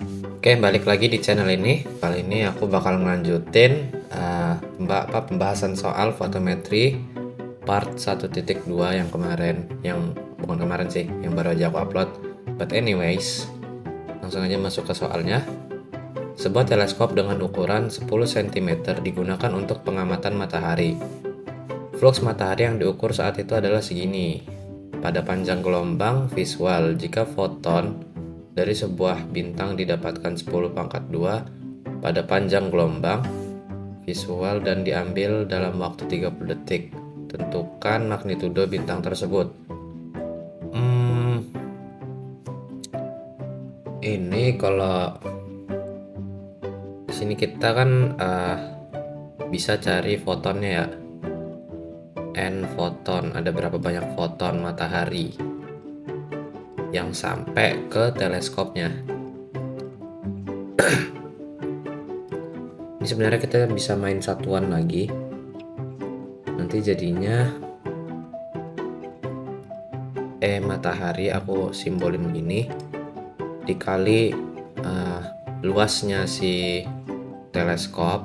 Oke, balik lagi di channel ini. Kali ini aku bakal ngelanjutin pembahasan soal fotometri part 1.2 yang kemarin, yang bukan kemarin sih, yang baru aja aku upload. But anyways, langsung aja masuk ke soalnya. Sebuah teleskop dengan ukuran 10 cm digunakan untuk pengamatan matahari. Flux matahari yang diukur saat itu adalah segini. Pada panjang gelombang visual, jika foton dari sebuah bintang didapatkan 10 pangkat 2 pada panjang gelombang visual dan diambil dalam waktu 30 detik. Tentukan magnitudo bintang tersebut. Ini kalau di sini kita kan bisa cari fotonnya ya. N foton, ada berapa banyak foton matahari yang sampai ke teleskopnya. Ini sebenarnya kita bisa main satuan lagi. Nanti jadinya matahari aku simbolin gini dikali luasnya si teleskop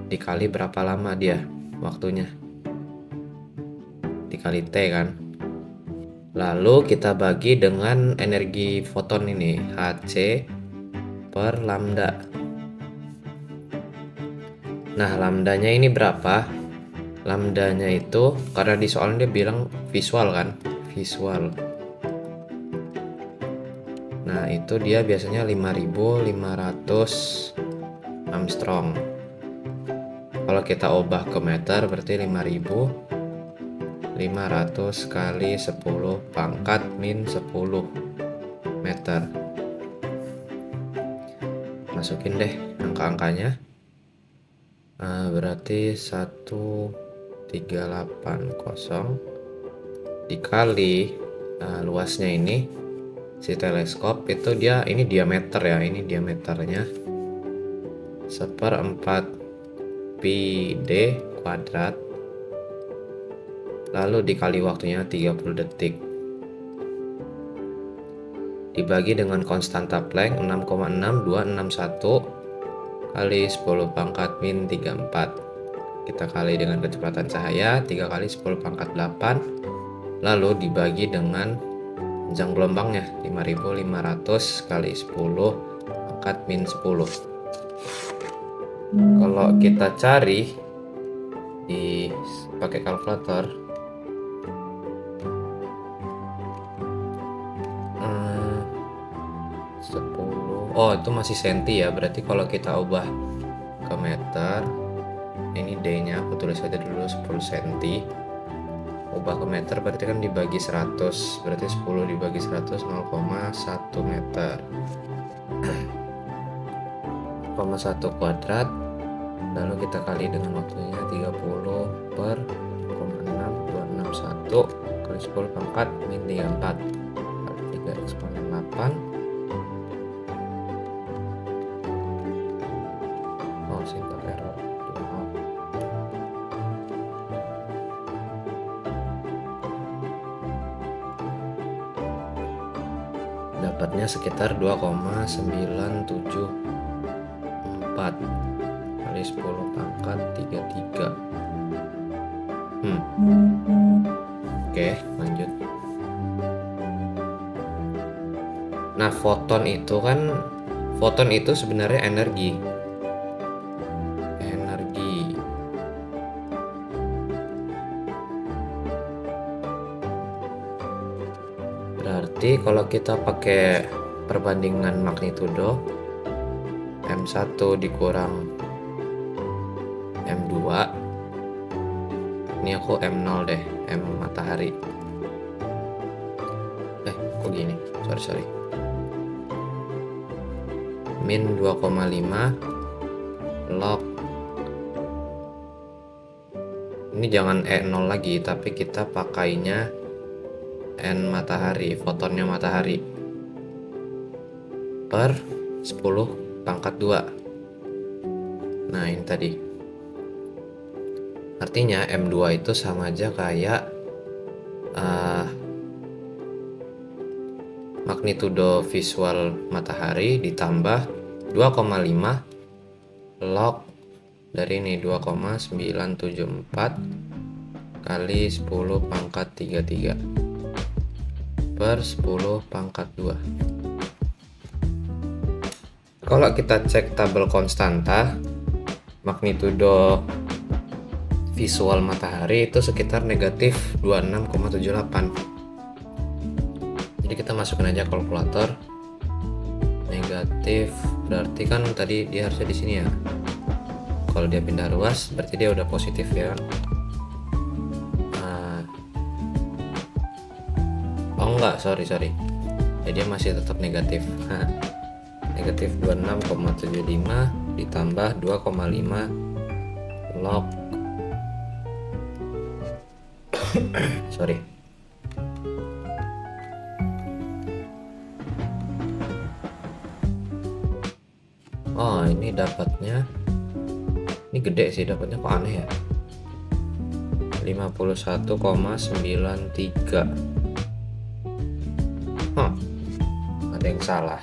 dikali berapa lama dia waktunya, dikali T kan. Lalu kita bagi dengan energi foton ini, Hc per lambda. Nah, lambdanya ini berapa? Lambdanya itu, karena di soalnya dia bilang visual kan, visual. Nah, itu dia biasanya 5500 Armstrong. Kalau kita ubah ke meter berarti 5500 kali 10 pangkat min 10 meter. Masukin deh angka-angkanya. Berarti 1380 dikali luasnya ini si teleskop itu, dia ini diameter ya, ini diameternya 1/4 pi d kuadrat, lalu dikali waktunya 30 detik dibagi dengan konstanta Planck 6,6261 kali 10 pangkat min 34. Kita kali dengan kecepatan cahaya 3 kali 10 pangkat 8, lalu dibagi dengan panjang gelombangnya 5500 kali 10 pangkat min 10. Kalau kita cari di pakai kalkulator, oh itu masih senti ya, berarti kalau kita ubah ke meter, ini D nya aku tulis aja dulu 10 cm, ubah ke meter berarti kan dibagi 100, berarti 10 dibagi 100 0,1 meter, 0,1 kuadrat, lalu kita kali dengan waktunya 30 per 0,6261 kali 10 pangkat min 34 kali 3 eksponen 8. Syntax error. Dapatnya sekitar 2,974 kali 10 pangkat 33. Oke, lanjut. Nah, foton itu sebenarnya energi. Berarti kalau kita pakai perbandingan magnitudo M1 dikurang M2, ini aku M0 deh, M matahari. Kok gini? Sorry. Min 2,5 log. Ini jangan E0 lagi, tapi kita pakainya N matahari, fotonnya matahari, per 10 pangkat 2. Nah, ini tadi. Artinya M2 itu sama aja kayak magnitudo visual matahari ditambah 2,5 log dari ini 2,974 kali 10 pangkat 33 per 10 pangkat 2. Kalau kita cek tabel konstanta, magnitudo visual matahari itu sekitar negatif 26,78. Jadi kita masukin aja kalkulator. Negatif berarti kan tadi dia harusnya di sini ya. Kalau dia pindah ruas berarti dia udah positif ya. Oh enggak, sorry. Jadi dia masih tetap negatif. Negatif 26,75 ditambah 2,5 log sorry. Oh, ini dapatnya, ini gede sih dapatnya, kok aneh ya, 51,93. Ada yang salah.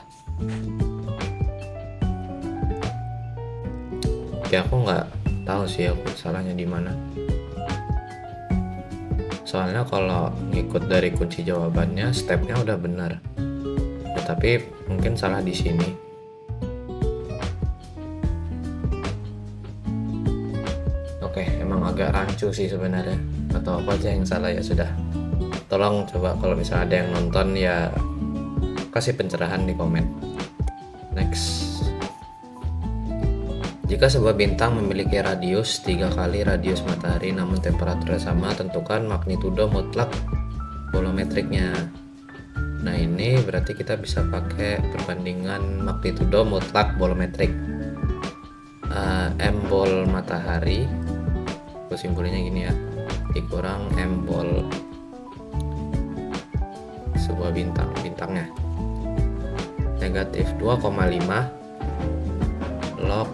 Oke, aku nggak tahu sih aku salahnya di mana. Soalnya kalau ngikut dari kunci jawabannya stepnya udah benar, tapi mungkin salah di sini. Oke, emang agak rancu sih sebenarnya, atau apa aja yang salah ya sudah. Tolong coba kalau misalnya ada yang nonton ya kasih pencerahan di komen. Next. Jika sebuah bintang memiliki radius 3 kali radius matahari namun temperaturnya sama, tentukan magnitudo mutlak bolometriknya. Nah, ini berarti kita bisa pakai perbandingan magnitudo mutlak bolometrik. M bol matahari, aku simbolnya gini ya, dikurang M bol sebuah bintangnya, negatif 2,5 log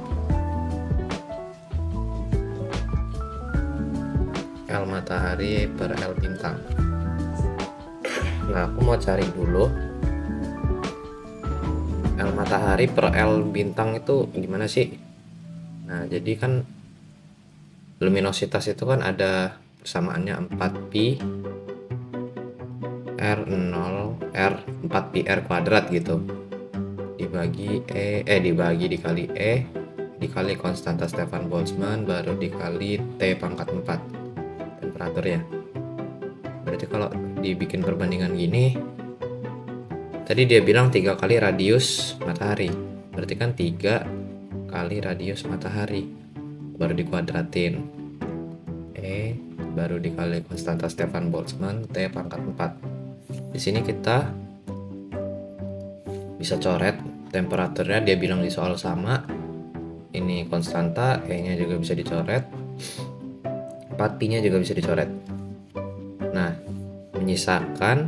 L matahari per L bintang. Nah, aku mau cari dulu L matahari per L bintang itu gimana sih. Nah, jadi kan luminositas itu kan ada persamaannya 4pi R0 R 4pi R kuadrat gitu, dibagi dikali E dikali konstanta Stefan Boltzmann baru dikali T pangkat 4 temperaturnya. Berarti kalau dibikin perbandingan gini, tadi dia bilang 3 kali radius matahari, berarti kan 3 kali radius matahari baru dikuadratin E baru dikali konstanta Stefan Boltzmann T pangkat 4. Di sini kita bisa coret temperaturnya, dia bilang di soal sama. Ini konstanta, E-nya juga bisa dicoret, 4pi-nya juga bisa dicoret. Nah, menyisakan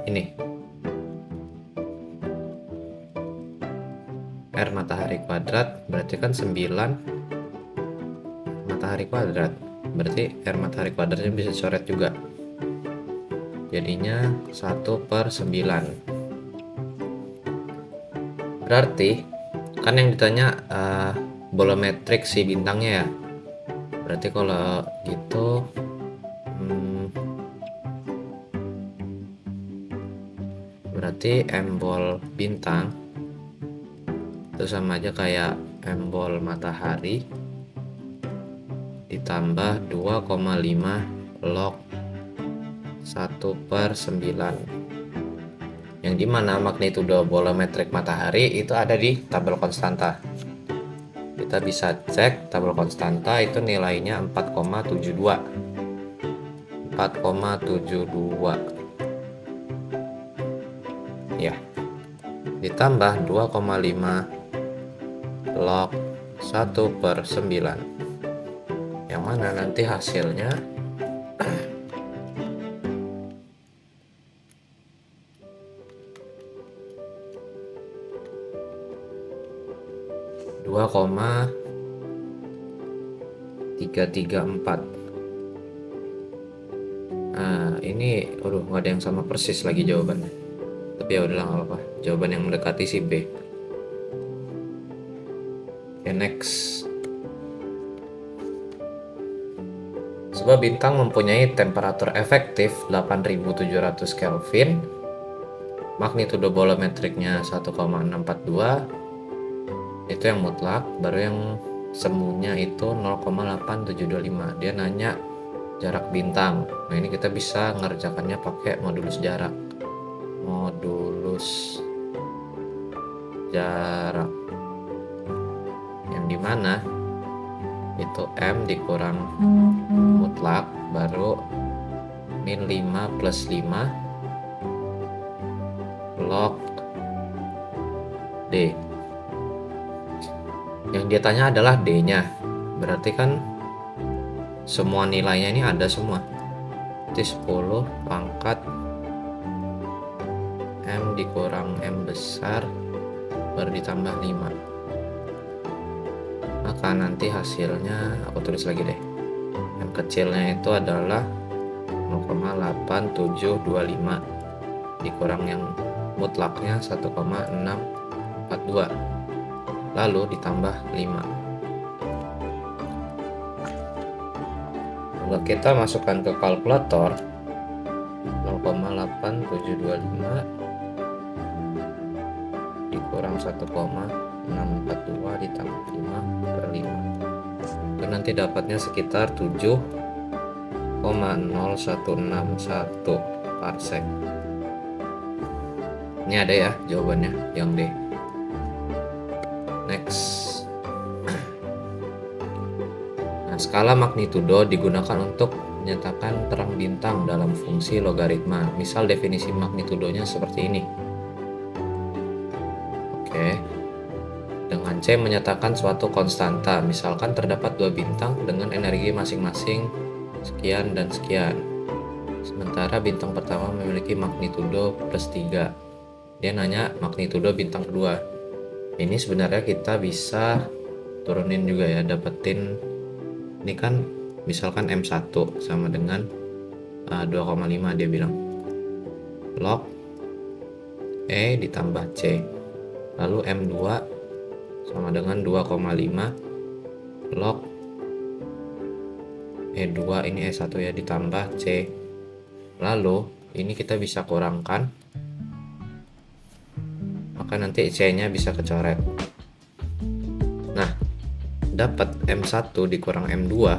ini R matahari kuadrat, berarti kan 9 matahari kuadrat, berarti R matahari kuadratnya bisa dicoret juga, jadinya 1/9. Berarti kan yang ditanya bolometrik si bintangnya ya. Berarti kalau gitu berarti M bol bintang itu sama aja kayak M bol matahari ditambah 2,5 log 1/9, yang dimana magnitudo bolometrik matahari itu ada di tabel konstanta. Kita bisa cek tabel konstanta itu nilainya 4,72 ya, ditambah 2,5 log 1/9, yang mana nanti hasilnya 2,334. Nah, ini nggak ada yang sama persis lagi jawabannya. tapi ya udahlah nggak apa-apa, jawaban yang mendekati si B. Oke, next. Sebuah bintang mempunyai temperatur efektif 8700 Kelvin, magnitudo bolometriknya 1,642, itu yang mutlak. Baru yang semunya itu 0,8725. Dia nanya jarak bintang. Nah, ini kita bisa ngerjakannya pakai modulus jarak. Modulus jarak yang dimana itu M dikurang mutlak, baru min 5 plus 5 log D. Yang dia tanya adalah D nya, berarti kan semua nilainya ini ada semua. Jadi 10 pangkat M dikurang M besar baru ditambah 5. Maka nanti hasilnya aku tulis lagi deh. M kecilnya itu adalah 0,8725 dikurang yang mutlaknya 1,642, lalu ditambah 5. Kalau kita masukkan ke kalkulator, 0,8725 dikurang 1,642 ditambah 5 per 5, itu nanti dapatnya sekitar 7,0161 parsec. Ini ada ya jawabannya yang D. Next. Nah, skala magnitudo digunakan untuk menyatakan terang bintang dalam fungsi logaritma. Misal definisi magnitudonya seperti ini. Oke. Dengan C menyatakan suatu konstanta. Misalkan terdapat dua bintang dengan energi masing-masing sekian dan sekian. Sementara bintang pertama memiliki magnitudo plus 3. Dia nanya magnitudo bintang kedua. Ini sebenarnya kita bisa turunin juga ya, dapetin ini kan misalkan M1 sama dengan 2,5 dia bilang. Log E ditambah C. Lalu M2 sama dengan 2,5 log E2, ini E1 ya, ditambah C. Lalu ini kita bisa kurangkan, maka nanti C-nya bisa kecoret. Nah, dapat M1 dikurang M2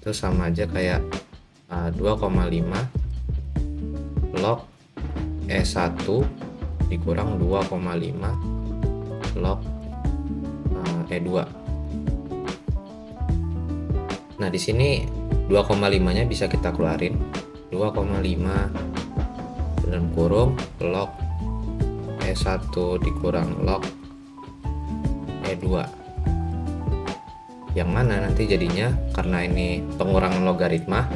itu sama aja kayak 2,5 log E1 dikurang 2,5 log E2. Nah, di sini 2,5-nya bisa kita keluarin. 2,5 dalam kurung log E1 dikurang log E2. Yang mana nanti jadinya, karena ini pengurangan logaritma,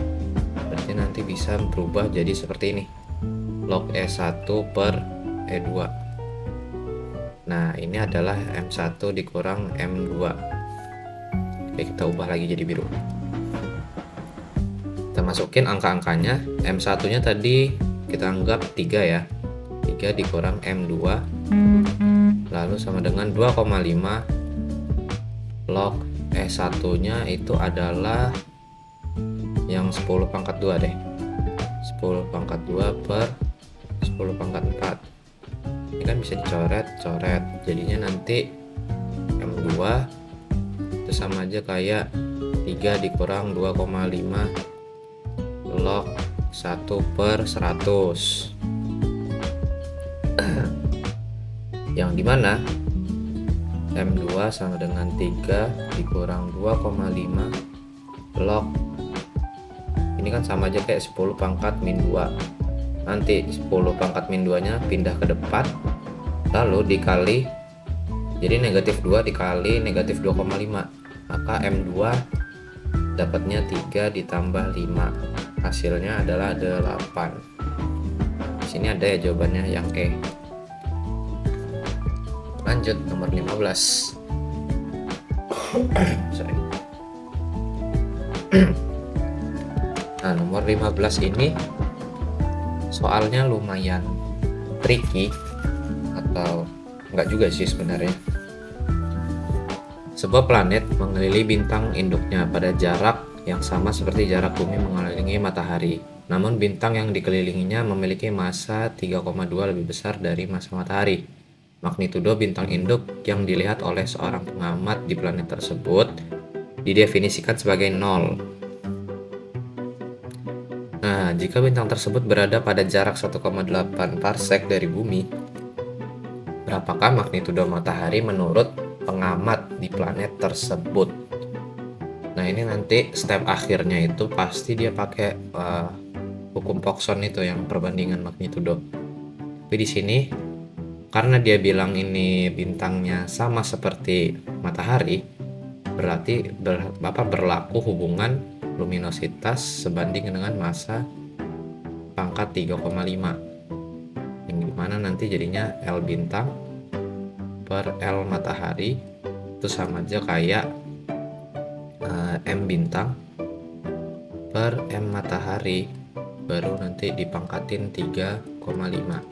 berarti nanti bisa berubah jadi seperti ini. Log E1 per E2. Nah, ini adalah M1 dikurang M2. Oke, kita ubah lagi jadi biru. Kita masukin angka-angkanya. M1-nya tadi kita anggap 3 ya. 3 dikurang M2 lalu sama dengan 2,5 log E1-nya itu adalah yang 10 pangkat 2 deh. 10 pangkat 2 per 10 pangkat 4. Ini kan bisa dicoret-coret. Jadinya nanti M2 itu sama aja kayak 3 dikurang 2,5 log 1 per 100. Yang dimana M2 sama dengan 3 dikurang 2,5 log, ini kan sama aja kayak 10 pangkat min 2. Nanti 10 pangkat min 2 nya pindah ke depan, lalu dikali, jadi negatif 2 dikali negatif 2,5, maka M2 dapatnya 3 ditambah 5, hasilnya adalah 8. Di sini ada ya jawabannya yang E. Lanjut nomor 15. Sorry. Nah, nomor 15 ini soalnya lumayan tricky, atau enggak juga sih sebenarnya. Sebuah planet mengelilingi bintang induknya pada jarak yang sama seperti jarak bumi mengelilingi matahari. Namun bintang yang dikelilinginya memiliki massa 3,2 lebih besar dari massa matahari. Magnitudo bintang induk yang dilihat oleh seorang pengamat di planet tersebut didefinisikan sebagai 0. Nah, jika bintang tersebut berada pada jarak 1,8 parsec dari bumi, berapakah magnitudo matahari menurut pengamat di planet tersebut? Nah, ini nanti step akhirnya itu pasti dia pakai hukum Poisson itu yang perbandingan magnitudo. Tapi di sini karena dia bilang ini bintangnya sama seperti matahari, berarti berlaku hubungan luminositas sebanding dengan massa pangkat 3,5, yang dimana nanti jadinya L bintang per L matahari itu sama aja kayak M bintang per M matahari, baru nanti dipangkatin 3,5.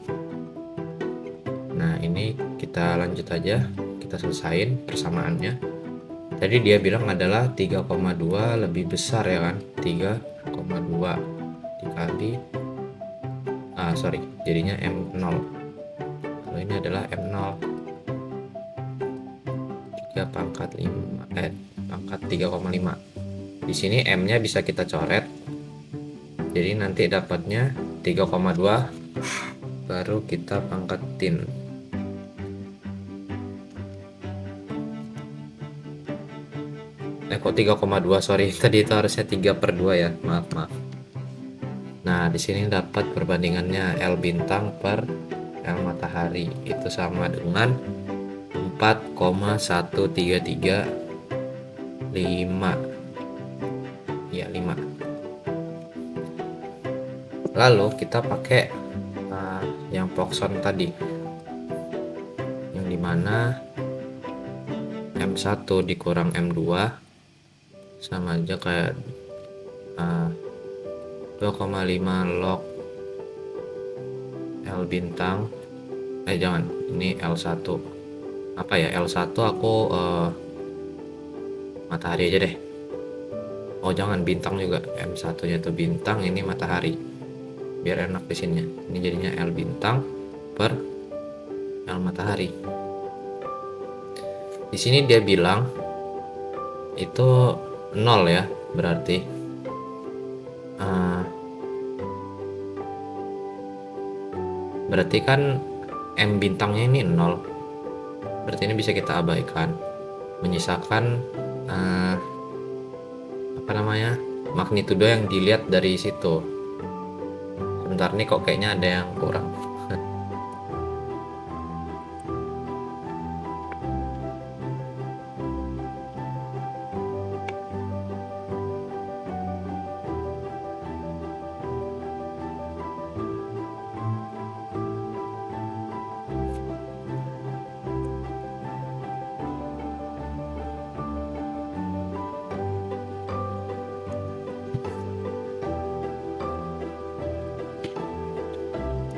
Nah, ini kita lanjut aja, kita selesain persamaannya. Tadi dia bilang adalah 3,2 lebih besar ya kan, 3,2 dikali jadinya M0. Kalau ini adalah M0, 3 pangkat 3,5. Di sini M-nya bisa kita coret. Jadi nanti dapatnya 3,2 baru kita pangkatin. Kok 3,2, sorry. Tadi itu harusnya 3/2 ya. Maaf. Nah, di sini dapat perbandingannya L bintang per L matahari itu sama dengan 4,1335. Ya, 5. Lalu kita pakai yang Poisson tadi, yang dimana M1 dikurang M2 sama aja kayak 2,5 log L bintang, jangan, ini L1 apa ya, L1 aku matahari aja deh. Oh jangan, bintang juga, M1 nya itu bintang, ini matahari, biar enak di sini. Ini jadinya L bintang per L matahari. Di sini dia bilang itu 0 ya, berarti kan M bintangnya ini 0, berarti ini bisa kita abaikan, menyisakan magnitudo yang dilihat dari situ. Sebentar nih, kok kayaknya ada yang kurang.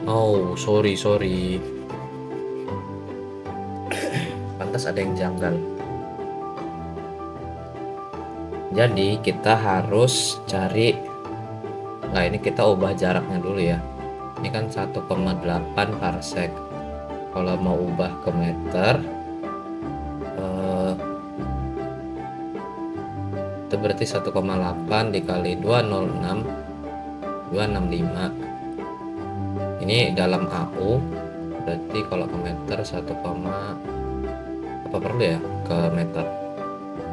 Oh, sorry. Pantas ada yang janggal. Jadi kita harus cari, ini kita ubah jaraknya dulu ya. Ini kan 1,8 parsec. Kalau mau ubah ke meter, itu berarti 1,8 dikali 265. Ini dalam AU, berarti kalau ke meter 1, apa perlu ya ke meter?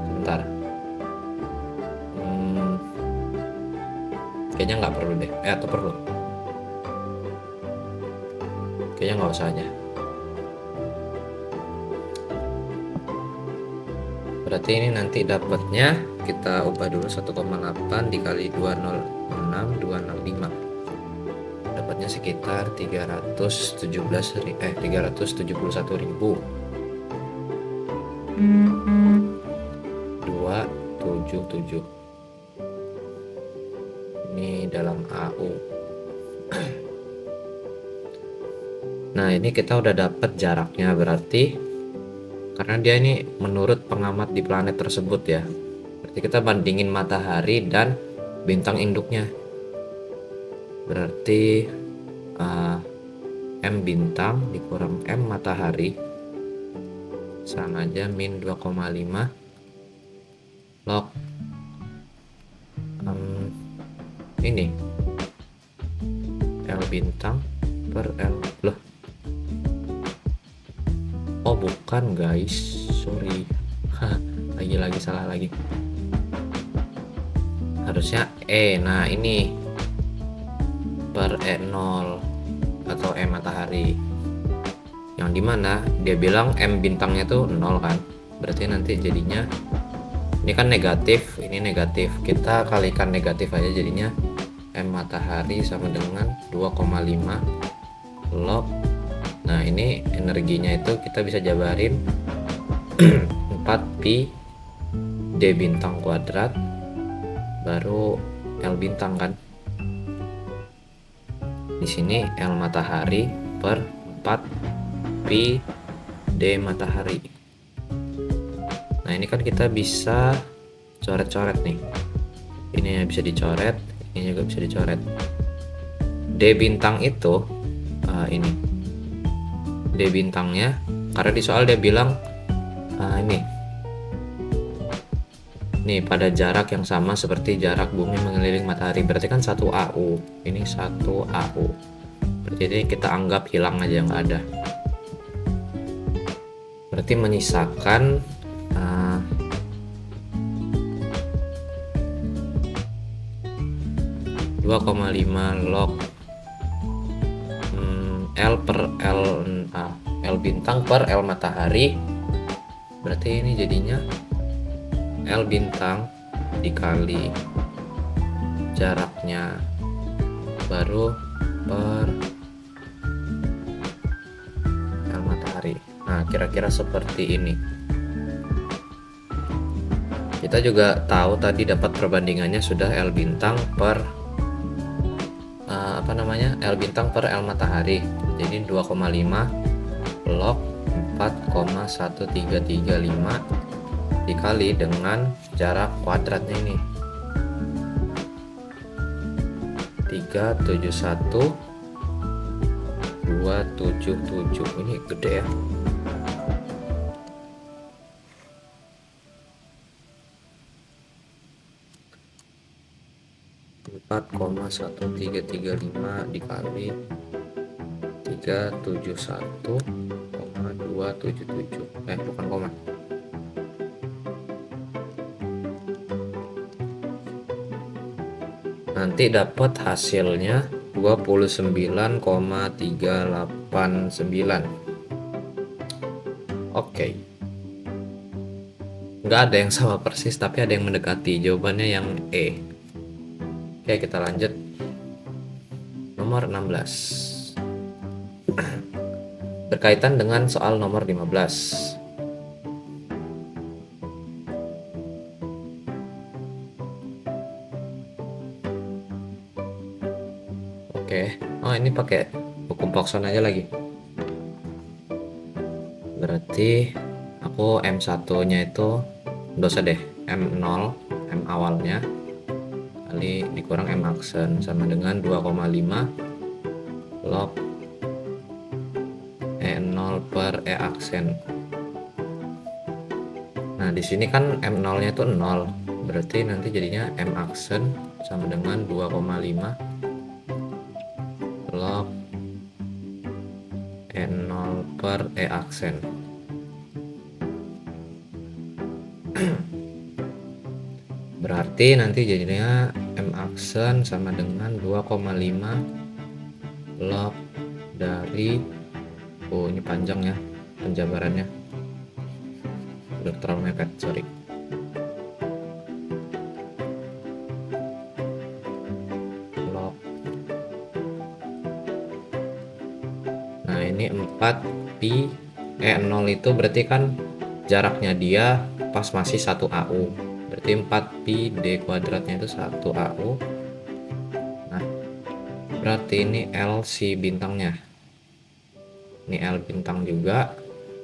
Sebentar. Kayaknya nggak perlu deh. Atau perlu? Kayaknya nggak usah aja. Berarti ini nanti dapatnya kita ubah dulu 1,8 dikali 205. Dapatnya sekitar 371.277. Ini dalam AU. Nah, ini kita udah dapet jaraknya, berarti karena dia ini menurut pengamat di planet tersebut ya. Berarti kita bandingin matahari dan bintang induknya. Berarti M bintang dikurang M matahari sama aja min 2,5 log ini L bintang per L. Loh, oh bukan guys, sorry. lagi salah lagi, harusnya E. Nah ini per E0 atau E matahari, yang dimana dia bilang M bintangnya tuh 0 kan, berarti nanti jadinya ini kan negatif, ini negatif, kita kalikan negatif aja, jadinya M matahari sama dengan 2,5 log. Nah ini energinya itu kita bisa jabarin 4pi D bintang kuadrat baru L bintang kan. Di sini L matahari per 4pi D matahari. Nah ini kan kita bisa coret-coret nih, ini bisa dicoret, ini juga bisa dicoret. D bintang itu ini D bintangnya, karena di soal dia bilang ini pada jarak yang sama seperti jarak bumi mengelilingi matahari, berarti kan 1 AU, ini 1 AU, berarti ini kita anggap hilang aja, nggak ada. Berarti menyisakan 2,5 log L per L bintang per L matahari. Berarti ini jadinya L bintang dikali jaraknya baru per L matahari. Nah kira-kira seperti ini. Kita juga tahu tadi dapat perbandingannya sudah L bintang per L bintang per L matahari, jadi 2,5 log 4,1335 dikali dengan jarak kuadratnya ini 371,277. Ini gede ya. Empat 1,1335 dikali 371,277, bukan koma. Nanti dapat hasilnya 29,389. Oke. Nggak ada yang sama persis, tapi ada yang mendekati. Jawabannya yang E. Oke, kita lanjut. Nomor 16. Berkaitan dengan soal nomor 15. Oke. Oh, ini pakai hukum Poisson aja lagi. Berarti aku M1-nya itu nggak usah deh, M0, M awalnya kali dikurang M aksen sama dengan 2,5 log E0 per E aksen. Nah, di sini kan M0-nya itu 0. Berarti nanti jadinya M aksen sama dengan 2,5 log E0 per E aksen. Berarti nanti jadinya M aksen sama dengan 2,5 log dari ini panjang ya penjabarannya, udah terlalu mepet, sorry. Log. Nah ini 4pi 0 itu berarti kan jaraknya dia pas masih 1 AU, berarti 4pi D kuadratnya itu 1 AU. Nah berarti ini L si bintangnya, ini L bintang juga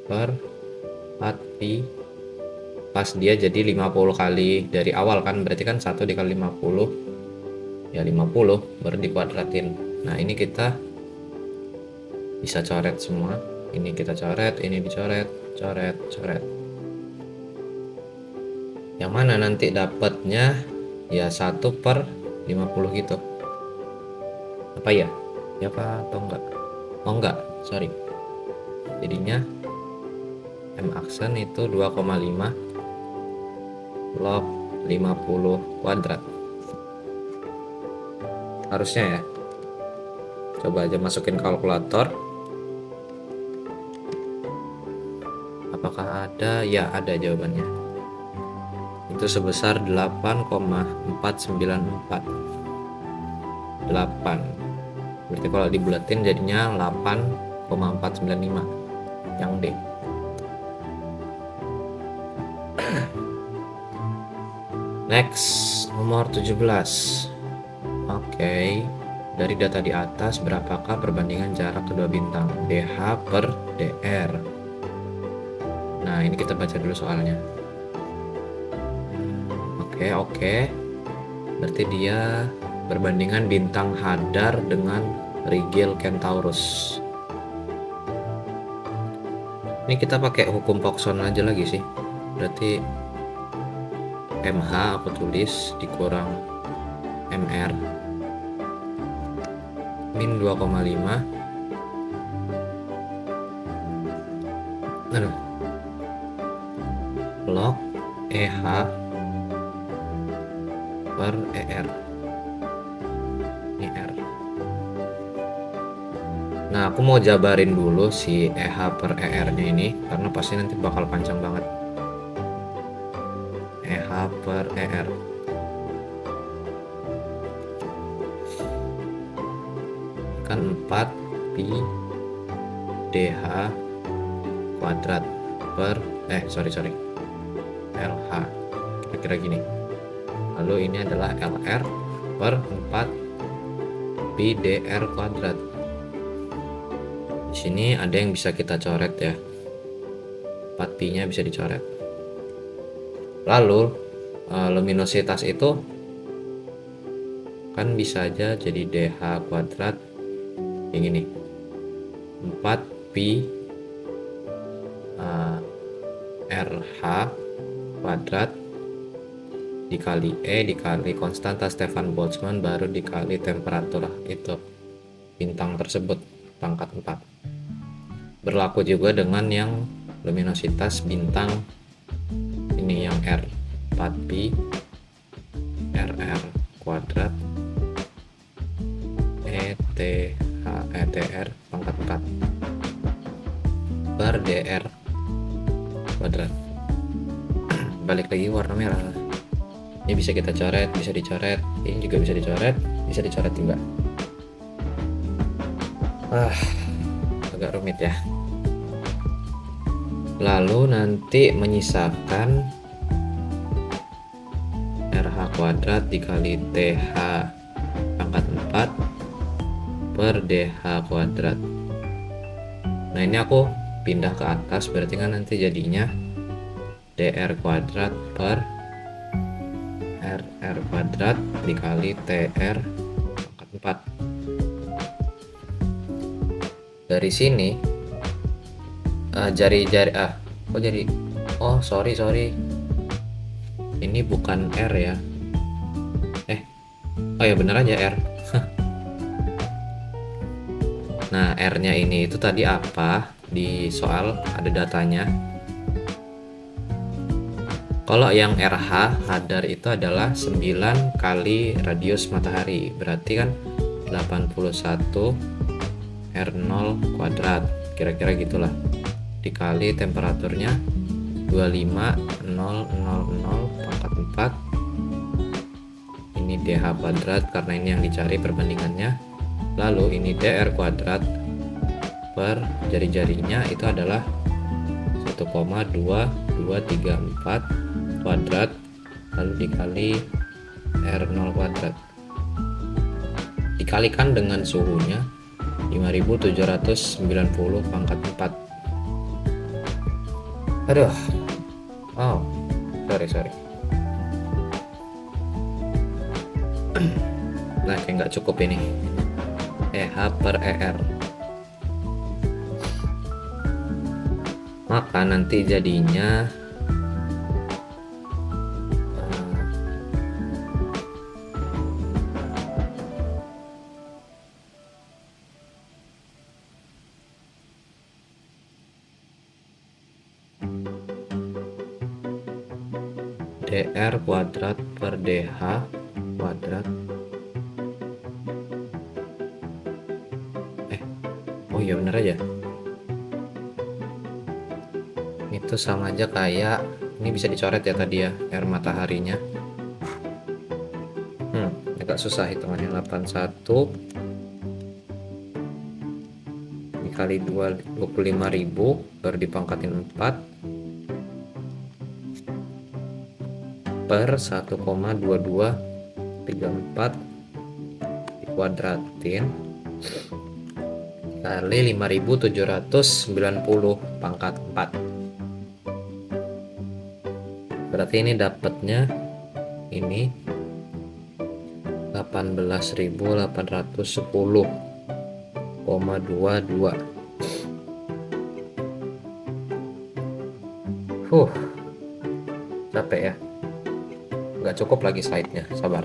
per 4pi, pas dia jadi 50 kali dari awal kan, berarti kan 1 dikali 50 ya 50 baru dikuadratin. Nah ini kita bisa coret semua, ini kita coret, ini dicoret, coret. Yang mana nanti dapatnya ya 1 per 50 gitu. Apa ya? Ya apa atau enggak? Oh enggak, sorry. Jadinya M aksen itu 2,5 log 50 kuadrat. Harusnya ya. Coba aja masukin kalkulator. Apakah ada? Ya, ada jawabannya. Itu sebesar 8,494. 8. Berarti kalau dibulatin jadinya 8,495. Yang D. Next, nomor 17. Oke. Dari data di atas, berapakah perbandingan jarak kedua bintang DH per DR? Nah, ini kita baca dulu soalnya. Oke. Berarti dia perbandingan bintang Hadar dengan Rigel Centaurus. Ini kita pakai hukum Poisson aja lagi sih. Berarti MH aku tulis dikurang MR min 2,5 log EH per ER. Ini R. Nah, aku mau jabarin dulu si EH per ER nya ini karena pasti nanti bakal panjang banget. EH per ER kan 4pi DH kuadrat per sorry LH, kira-kira gini. Lalu ini adalah LR per 4pi DR kuadrat. Di sini ada yang bisa kita coret ya, 4pi nya bisa dicoret. Lalu luminositas itu kan bisa aja jadi DH kuadrat yang ini 4pi RH kuadrat dikali E dikali konstanta Stefan Boltzmann baru dikali temperatur itu bintang tersebut pangkat 4. Berlaku juga dengan yang luminositas bintang ini yang R, 4pi RR kuadrat ETR pangkat 4 per DR kuadrat. Balik lagi warna merah. Ini bisa kita coret, bisa dicoret, ini juga bisa dicoret juga. Agak rumit ya. Lalu nanti menyisakan RH kuadrat dikali TH pangkat 4 per DH kuadrat. Nah, ini aku pindah ke atas, berarti kan nanti jadinya DR kuadrat per RR kuadrat dikali TR pangkat 4. Dari sini sorry ini bukan R ya. Oh ya, bener aja R. Nah, R-nya ini itu tadi apa? Di soal ada datanya. Kalau yang RH Hadar itu adalah 9 kali radius matahari. Berarti kan 81 R0 kuadrat. Kira-kira gitulah. Dikali temperaturnya 25000 pangkat 4. Ini DH kuadrat karena ini yang dicari perbandingannya. Lalu ini DR kuadrat per jari-jarinya itu adalah 1,2234 kuadrat lalu dikali R0 kuadrat dikalikan dengan suhunya 5.790 pangkat 4. Aduh. Oh, sorry. Nah, kayak nggak cukup ini. EH per ER. Maka nanti jadinya DR kuadrat per DH kuadrat. Oh iya bener aja. Itu sama aja kayak ini, bisa dicoret ya tadi ya, R mataharinya. Agak susah hitungannya. 81 dikali 25.000 baru dipangkatin 4 per 1,2234 dikuadratin kali 5.790 pangkat 4. Berarti ini dapatnya ini 18.810,22. Capek ya, nggak cukup lagi slide-nya, sabar.